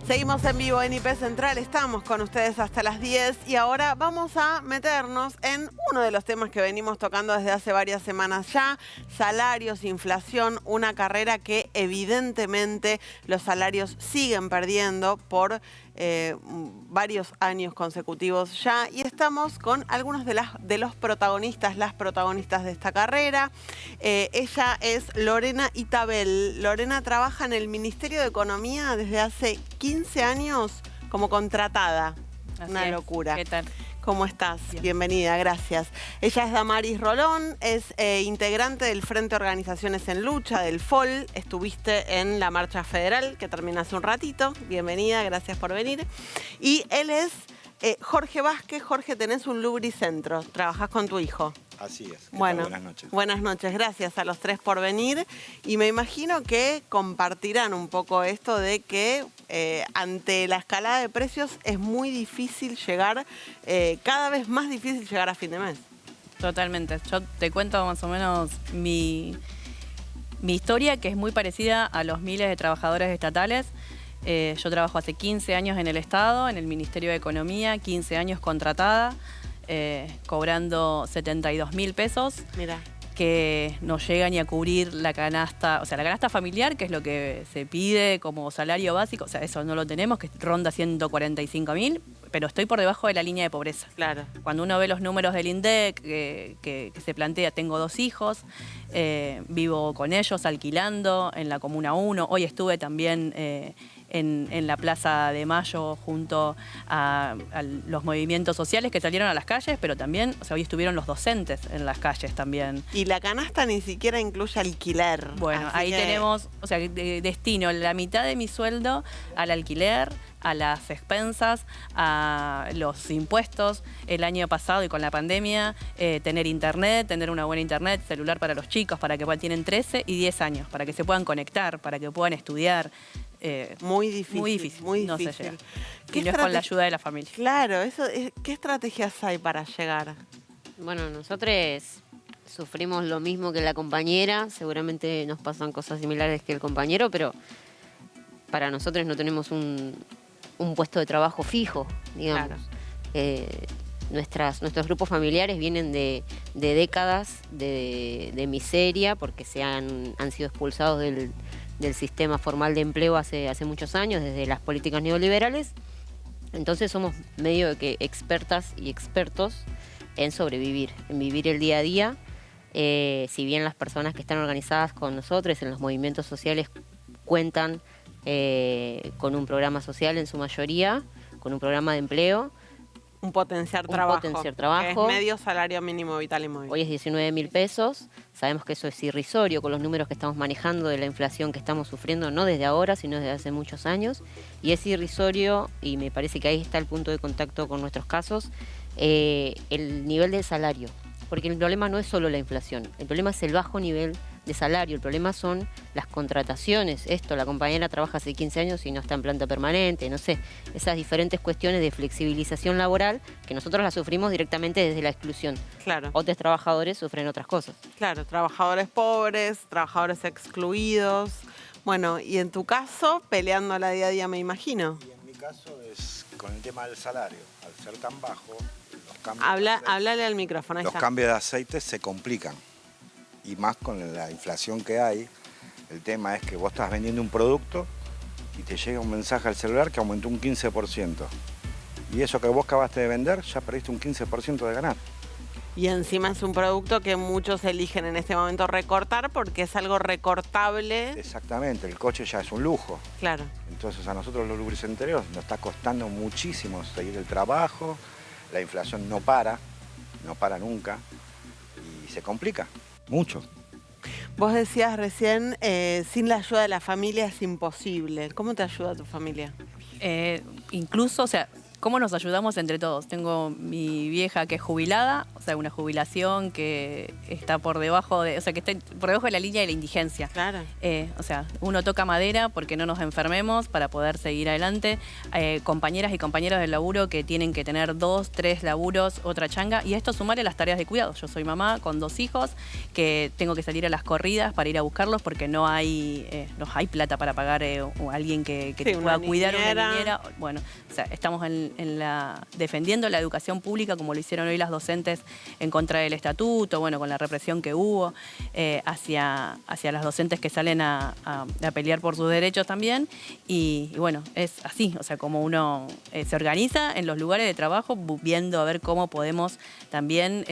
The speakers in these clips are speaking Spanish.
Seguimos en vivo en IP Central, estamos con ustedes hasta las 10 y ahora vamos a meternos en uno de los temas que venimos tocando desde hace varias semanas ya, salarios, inflación, una carrera que evidentemente los salarios siguen perdiendo por varios años consecutivos ya, y estamos con algunos de los protagonistas, las protagonistas de esta carrera. Ella es Lorena Itabel. Lorena trabaja en el Ministerio de Economía desde hace 15 años como contratada. Así Una es. locura. ¿Qué tal? ¿Cómo estás? Bien. Bienvenida, gracias. Ella es Damaris Rolón, es integrante del Frente Organizaciones en Lucha, del FOL. Estuviste en la Marcha Federal, que termina hace un ratito. Bienvenida, gracias por venir. Y él es Jorge Vázquez. Jorge, tenés un lubricentro, trabajás con tu hijo. Así es. Bueno, buenas noches. Buenas noches, gracias a los tres por venir. Y me imagino que compartirán un poco esto de que ante la escalada de precios es muy difícil llegar, cada vez más difícil llegar a fin de mes. Totalmente. Yo te cuento más o menos mi historia, que es muy parecida a los miles de trabajadores estatales. Yo trabajo hace 15 años en el Estado, en el Ministerio de Economía, 15 años contratada, cobrando 72.000 pesos. Mira. Que no llega ni a cubrir la canasta, o sea, la canasta familiar, que es lo que se pide como salario básico, o sea, eso no lo tenemos, que ronda 145.000, pero estoy por debajo de la línea de pobreza. Claro. Cuando uno ve los números del INDEC, que se plantea, tengo 2 hijos, vivo con ellos alquilando en la Comuna 1, hoy estuve también en la Plaza de Mayo junto a los movimientos sociales que salieron a las calles, pero también, o sea, hoy estuvieron los docentes en las calles también. Y la canasta ni siquiera incluye alquiler. Bueno, ahí tenemos, o sea, destino la mitad de mi sueldo al alquiler, a las expensas, a los impuestos. El año pasado y con la pandemia, tener internet, tener una buena internet, celular para los chicos, para que tienen 13 y 10 años, para que se puedan conectar, para que puedan estudiar. Muy difícil. Muy difícil, muy no se difícil. llega. Y no es con la ayuda de la familia. Claro, ¿qué estrategias hay para llegar? Bueno, nosotros sufrimos lo mismo que la compañera, seguramente nos pasan cosas similares que el compañero, pero para nosotros no tenemos un puesto de trabajo fijo, digamos. Claro. Nuestros grupos familiares vienen de décadas de miseria porque han sido expulsados del sistema formal de empleo hace muchos años, desde las políticas neoliberales. Entonces somos medio de que expertas y expertos en sobrevivir, en vivir el día a día. Si bien las personas que están organizadas con nosotros en los movimientos sociales cuentan con un programa social en su mayoría, con un programa de empleo. Un potenciar trabajo. Que es medio salario mínimo vital y móvil. Hoy es 19.000 pesos. Sabemos que eso es irrisorio con los números que estamos manejando de la inflación que estamos sufriendo, no desde ahora, sino desde hace muchos años. Y es irrisorio, y me parece que ahí está el punto de contacto con nuestros casos, el nivel de salario. Porque el problema no es solo la inflación, el problema es el bajo nivel de salario, el problema son las contrataciones. La compañera trabaja hace 15 años y no está en planta permanente, no sé, esas diferentes cuestiones de flexibilización laboral que nosotros las sufrimos directamente desde la exclusión. Claro. Otros trabajadores sufren otras cosas. Claro, trabajadores pobres, trabajadores excluidos. Bueno, y en tu caso, peleándola día a día, me imagino. Y en mi caso es con el tema del salario. Al ser tan bajo, los cambios Háblale al micrófono. Ahí los está. cambios de aceite se complican. Y más con la inflación que hay, el tema es que vos estás vendiendo un producto y te llega un mensaje al celular que aumentó un 15%. Y eso que vos acabaste de vender, ya perdiste un 15% de ganar. Y encima es un producto que muchos eligen en este momento recortar porque es algo recortable. Exactamente, el coche ya es un lujo. Claro. Entonces a nosotros los lubricenteros nos está costando muchísimo seguir el trabajo, la inflación no para nunca y se complica mucho. Vos decías recién, sin la ayuda de la familia es imposible. ¿Cómo te ayuda tu familia? Incluso, o sea, ¿cómo nos ayudamos entre todos? Tengo mi vieja que es jubilada, o sea, una jubilación que está por debajo de, o sea, que está por debajo de la línea de la indigencia. Claro. O sea, uno toca madera porque no nos enfermemos para poder seguir adelante. Compañeras y compañeros del laburo que tienen que tener 2, 3 laburos, otra changa, y a esto sumarle las tareas de cuidado. Yo soy mamá con 2 hijos que tengo que salir a las corridas para ir a buscarlos porque no hay plata para pagar a alguien que te pueda cuidar, una niñera. Bueno, o sea, estamos defendiendo la educación pública como lo hicieron hoy las docentes en contra del estatuto, bueno, con la represión que hubo hacia las docentes que salen a pelear por sus derechos también. Y bueno, es así, o sea, como uno se organiza en los lugares de trabajo viendo a ver cómo podemos también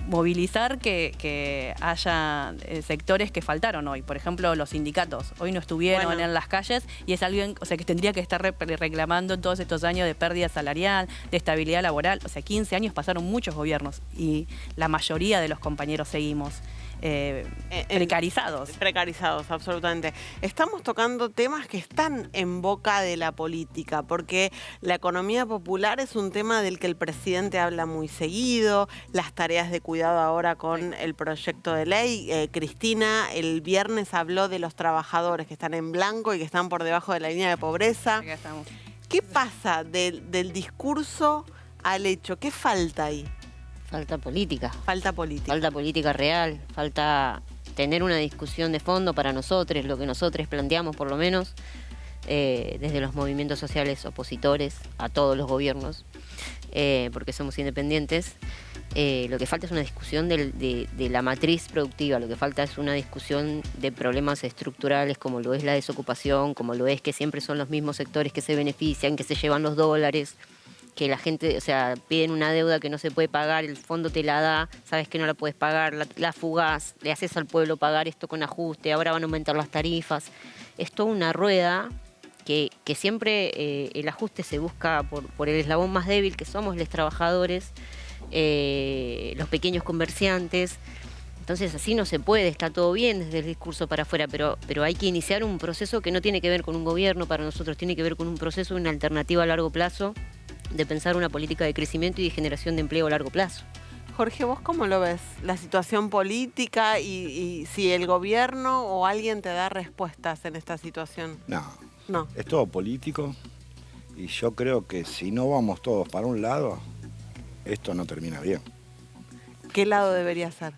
movilizar que haya sectores que faltaron hoy. Por ejemplo, los sindicatos. Hoy no estuvieron en las calles y es alguien, o sea, que tendría que estar reclamando en todos estos años de pérdida salarial, de estabilidad laboral. O sea, 15 años pasaron muchos gobiernos y la mayoría de los compañeros seguimos precarizados. Precarizados, absolutamente. Estamos tocando temas que están en boca de la política, porque la economía popular es un tema del que el presidente habla muy seguido, las tareas de cuidado ahora con el proyecto de ley. Cristina el viernes habló de los trabajadores que están en blanco y que están por debajo de la línea de pobreza. Acá estamos. ¿Qué pasa del discurso al hecho? ¿Qué falta ahí? Falta política. Falta política. Falta política real, falta tener una discusión de fondo para nosotros, lo que nosotros planteamos por lo menos, desde los movimientos sociales opositores a todos los gobiernos, porque somos independientes. Lo que falta es una discusión de la matriz productiva, lo que falta es una discusión de problemas estructurales como lo es la desocupación, como lo es que siempre son los mismos sectores que se benefician, que se llevan los dólares, que la gente, o sea, piden una deuda que no se puede pagar, el fondo te la da, sabes que no la puedes pagar, la fugás, le haces al pueblo pagar esto con ajuste, ahora van a aumentar las tarifas. Es toda una rueda que siempre el ajuste se busca por el eslabón más débil, que somos los trabajadores, los pequeños comerciantes. Entonces así no se puede, está todo bien desde el discurso para afuera, pero hay que iniciar un proceso que no tiene que ver con un gobierno para nosotros, tiene que ver con un proceso, una alternativa a largo plazo, de pensar una política de crecimiento y de generación de empleo a largo plazo. Jorge, ¿vos cómo lo ves? La situación política y si el gobierno o alguien te da respuestas en esta situación. No. Es todo político y yo creo que si no vamos todos para un lado, esto no termina bien. ¿Qué lado debería ser?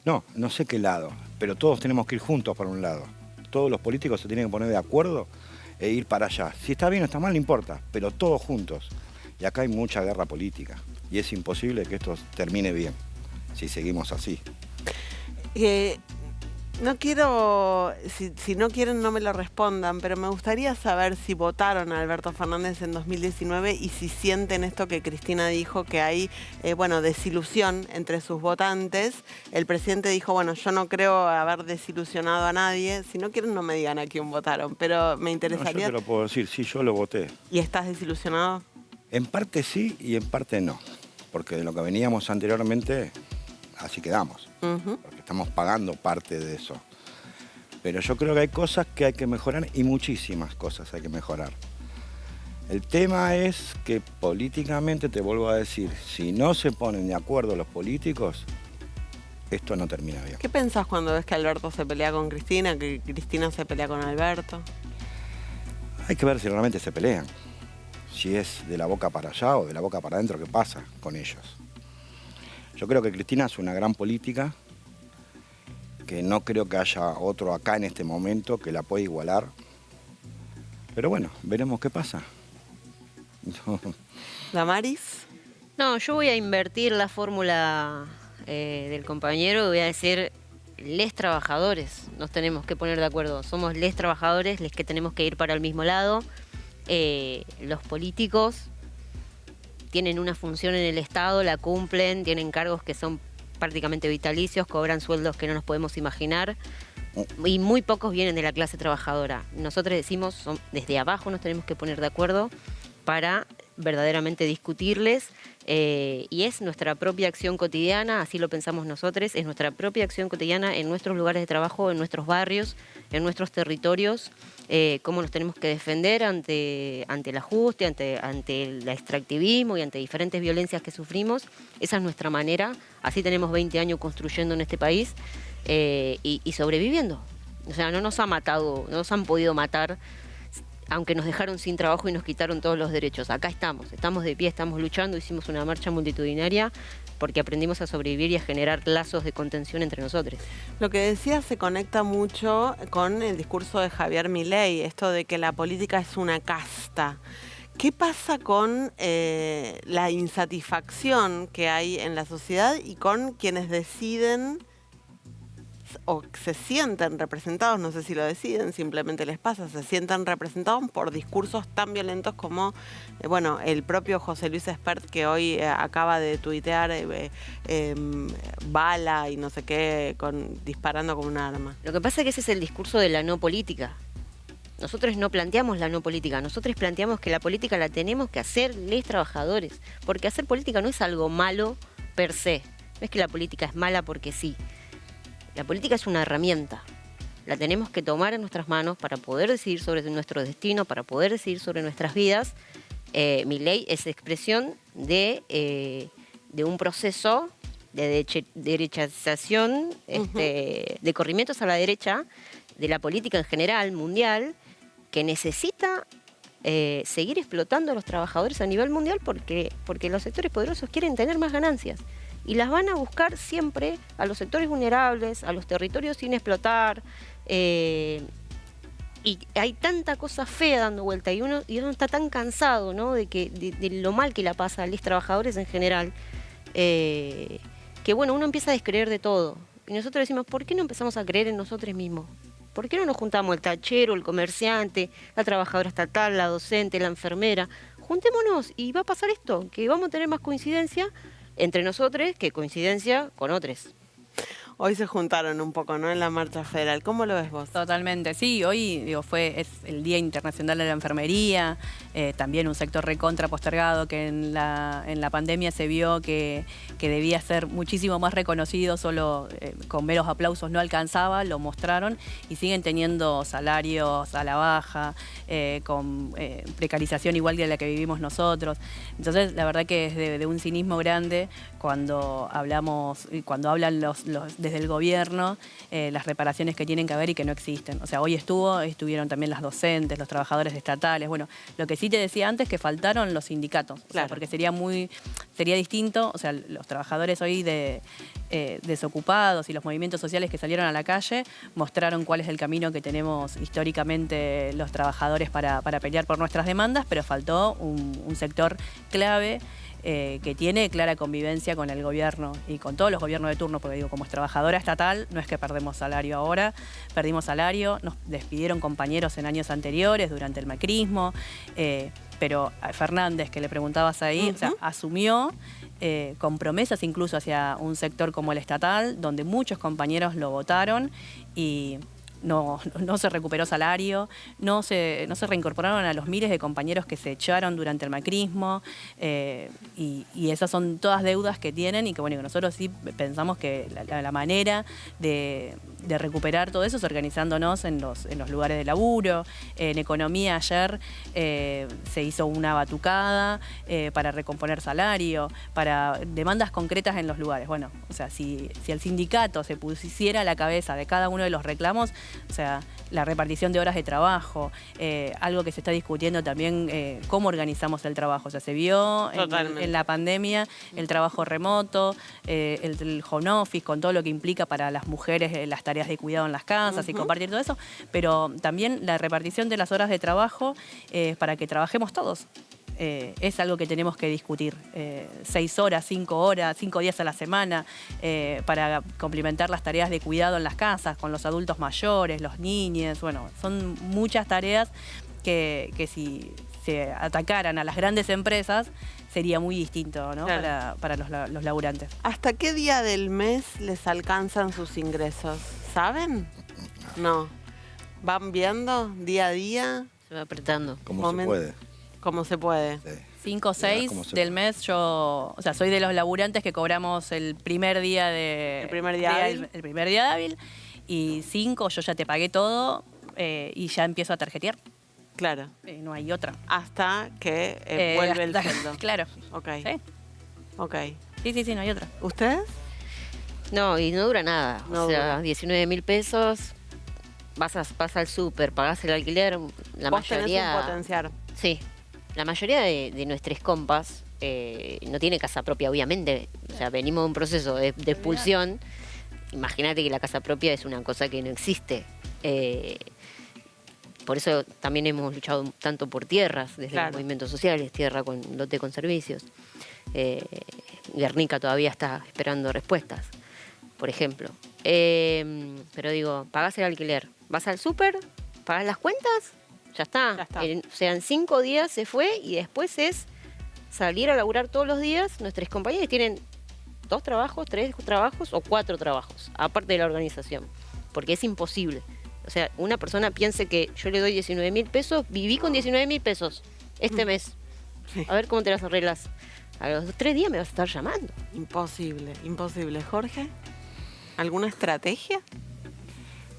No sé qué lado, pero todos tenemos que ir juntos para un lado. Todos los políticos se tienen que poner de acuerdo e ir para allá. Si está bien o está mal, no importa, pero todos juntos. Y acá hay mucha guerra política y es imposible que esto termine bien si seguimos así. No quiero, si no quieren no me lo respondan, pero me gustaría saber si votaron a Alberto Fernández en 2019 y si sienten esto que Cristina dijo, que hay, desilusión entre sus votantes. El presidente dijo, bueno, yo no creo haber desilusionado a nadie. Si no quieren no me digan a quién votaron, pero me interesaría... No, yo te lo puedo decir, sí, yo lo voté. ¿Y estás desilusionado? En parte sí y en parte no, porque de lo que veníamos anteriormente, así quedamos. Porque estamos pagando parte de eso. Pero yo creo que hay cosas que hay que mejorar y muchísimas cosas hay que mejorar. El tema es que políticamente, te vuelvo a decir, si no se ponen de acuerdo los políticos, esto no termina bien. ¿Qué pensás cuando ves que Alberto se pelea con Cristina, que Cristina se pelea con Alberto? Hay que ver si realmente se pelean. Si es de la boca para allá o de la boca para adentro, ¿qué pasa con ellos? Yo creo que Cristina es una gran política, que no creo que haya otro acá en este momento que la pueda igualar. Pero bueno, veremos qué pasa. ¿Damaris? No, yo voy a invertir la fórmula del compañero, voy a decir, les trabajadores nos tenemos que poner de acuerdo. Somos les trabajadores les que tenemos que ir para el mismo lado. Los políticos tienen una función en el Estado, la cumplen, tienen cargos que son prácticamente vitalicios, cobran sueldos que no nos podemos imaginar y muy pocos vienen de la clase trabajadora. Nosotros decimos, desde abajo nos tenemos que poner de acuerdo para verdaderamente discutirles Y es nuestra propia acción cotidiana, así lo pensamos nosotros, es nuestra propia acción cotidiana en nuestros lugares de trabajo, en nuestros barrios, en nuestros territorios, cómo nos tenemos que defender ante el ajuste, ante el extractivismo y ante diferentes violencias que sufrimos. Esa es nuestra manera, así tenemos 20 años construyendo en este país y sobreviviendo. O sea, no nos ha matado, no nos han podido matar, aunque nos dejaron sin trabajo y nos quitaron todos los derechos. Acá estamos de pie, estamos luchando, hicimos una marcha multitudinaria porque aprendimos a sobrevivir y a generar lazos de contención entre nosotros. Lo que decía se conecta mucho con el discurso de Javier Milei, esto de que la política es una casta. ¿Qué pasa con la insatisfacción que hay en la sociedad y con quienes deciden o se sienten representados, no sé si lo deciden, simplemente les pasa, se sienten representados por discursos tan violentos como, bueno, el propio José Luis Espert, que hoy acaba de tuitear bala y no sé qué, disparando con un arma? Lo que pasa es que ese es el discurso de la no política. Nosotros no planteamos la no política, nosotros planteamos que la política la tenemos que hacer los trabajadores, porque hacer política no es algo malo per se, no es que la política es mala porque sí. La política es una herramienta, la tenemos que tomar en nuestras manos para poder decidir sobre nuestro destino, para poder decidir sobre nuestras vidas. Milei es expresión de un proceso de derechización, de corrimientos a la derecha, de la política en general, mundial, que necesita seguir explotando a los trabajadores a nivel mundial porque los sectores poderosos quieren tener más ganancias. Y las van a buscar siempre a los sectores vulnerables, a los territorios sin explotar. Y hay tanta cosa fea dando vuelta y uno está tan cansado, ¿no?, de lo mal que la pasa a los trabajadores en general, que bueno, uno empieza a descreer de todo. Y nosotros decimos, ¿por qué no empezamos a creer en nosotros mismos? ¿Por qué no nos juntamos el tachero, el comerciante, la trabajadora estatal, la docente, la enfermera? Juntémonos y va a pasar esto, que vamos a tener más coincidencia entre nosotros que coincidencia con otros. Hoy se juntaron un poco, ¿no?, en la marcha federal. ¿Cómo lo ves vos? Totalmente, sí. Hoy es el Día Internacional de la Enfermería, también un sector recontra postergado que en la pandemia se vio que debía ser muchísimo más reconocido, solo con meros aplausos no alcanzaba, lo mostraron y siguen teniendo salarios a la baja, con precarización igual que la que vivimos nosotros. Entonces, la verdad que es de un cinismo grande cuando hablan desde el gobierno las reparaciones que tienen que haber y que no existen. O sea, hoy estuvieron también las docentes, los trabajadores estatales. Bueno, lo que sí te decía antes, que faltaron los sindicatos. Claro. O sea, porque sería distinto, o sea, los trabajadores hoy desocupados y los movimientos sociales que salieron a la calle mostraron cuál es el camino que tenemos históricamente los trabajadores para pelear por nuestras demandas, pero faltó un sector clave que tiene clara convivencia con el gobierno y con todos los gobiernos de turno, porque digo, como es trabajadora estatal, no es que perdemos salario ahora, perdimos salario, nos despidieron compañeros en años anteriores, durante el macrismo, pero a Fernández, que le preguntabas ahí, o sea, asumió con promesas incluso hacia un sector como el estatal, donde muchos compañeros lo votaron y no se recuperó salario, no se reincorporaron a los miles de compañeros que se echaron durante el macrismo, y esas son todas deudas que tienen y que bueno, nosotros sí pensamos que la manera de recuperar todo eso es organizándonos en los lugares de laburo. En economía ayer se hizo una batucada para recomponer salario, para demandas concretas en los lugares. Bueno, o sea, si el sindicato se pusiera a la cabeza de cada uno de los reclamos, o sea, la repartición de horas de trabajo, algo que se está discutiendo también, cómo organizamos el trabajo. O sea, se vio en la pandemia el trabajo remoto, el home office, con todo lo que implica para las mujeres las tareas de cuidado en las casas y compartir todo eso, pero también la repartición de las horas de trabajo para que trabajemos todos. Es algo que tenemos que discutir. 6 horas, 5 días a la semana, para complementar las tareas de cuidado en las casas, con los adultos mayores, los niños. Bueno, son muchas tareas que si se atacaran a las grandes empresas, sería muy distinto, ¿no? Claro. Para los laburantes. ¿Hasta qué día del mes les alcanzan sus ingresos? ¿Saben? No. ¿Van viendo día a día? Se va apretando. Como se puede. Como se puede. Sí. 5 o 6 cómo se del paga. mes yo, o sea, soy de los laburantes que cobramos el primer día de... ¿El primer día hábil? El primer día hábil. Y 5 yo ya te pagué todo y ya empiezo a tarjetear. Claro. No hay otra. Hasta que vuelve el hasta- sueldo. Claro. Ok. Sí. Ok. Sí, no hay otra. ¿Ustedes? No, y no dura nada. No o sea, dura. 19.000 pesos, vas al súper, pagás el alquiler, la Vos tenés mayoría... un potenciar. Sí, la mayoría de nuestros compas no tiene casa propia, obviamente. O sea, venimos de un proceso de expulsión. Imagínate que la casa propia es una cosa que no existe. Por eso también hemos luchado tanto por tierras, desde Claro. los movimientos sociales, tierra con lote con servicios. Guernica todavía está esperando respuestas, por ejemplo. Pero digo, pagás el alquiler, vas al súper, pagás las cuentas, ya está. Ya está. O sea, en 5 días se fue y después es salir a laburar todos los días. Nuestros compañeros tienen 2 trabajos, 3 trabajos o 4 trabajos, aparte de la organización, porque es imposible. O sea, una persona piense que yo le doy 19.000 pesos, viví con 19.000 pesos este mes. Sí. A ver cómo te las arreglas. A los 3 días me vas a estar llamando. Imposible, imposible. Jorge, ¿alguna estrategia?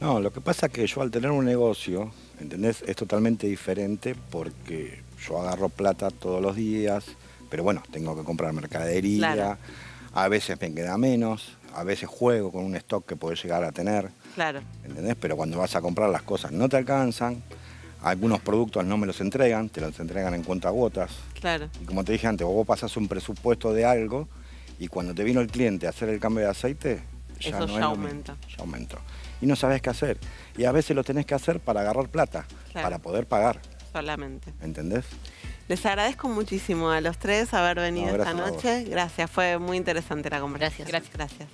No, lo que pasa es que yo al tener un negocio, ¿entendés? Es totalmente diferente porque yo agarro plata todos los días, pero bueno, tengo que comprar mercadería, Claro. a veces me queda menos, a veces juego con un stock que puedo llegar a tener, Claro. ¿entendés? Pero cuando vas a comprar las cosas no te alcanzan, algunos productos no me los entregan, te los entregan en cuentagotas. Claro. Y como te dije antes, vos pasas un presupuesto de algo y cuando te vino el cliente a hacer el cambio de aceite, Eso no ya es lo aumenta. mismo, ya aumentó. Y no sabes qué hacer. Y a veces lo tenés que hacer para agarrar plata, Claro. para poder pagar, Solamente. ¿entendés? Les agradezco muchísimo a los tres haber venido No, esta gracias a vos. noche. Gracias, fue muy interesante la conversación. Gracias. Gracias.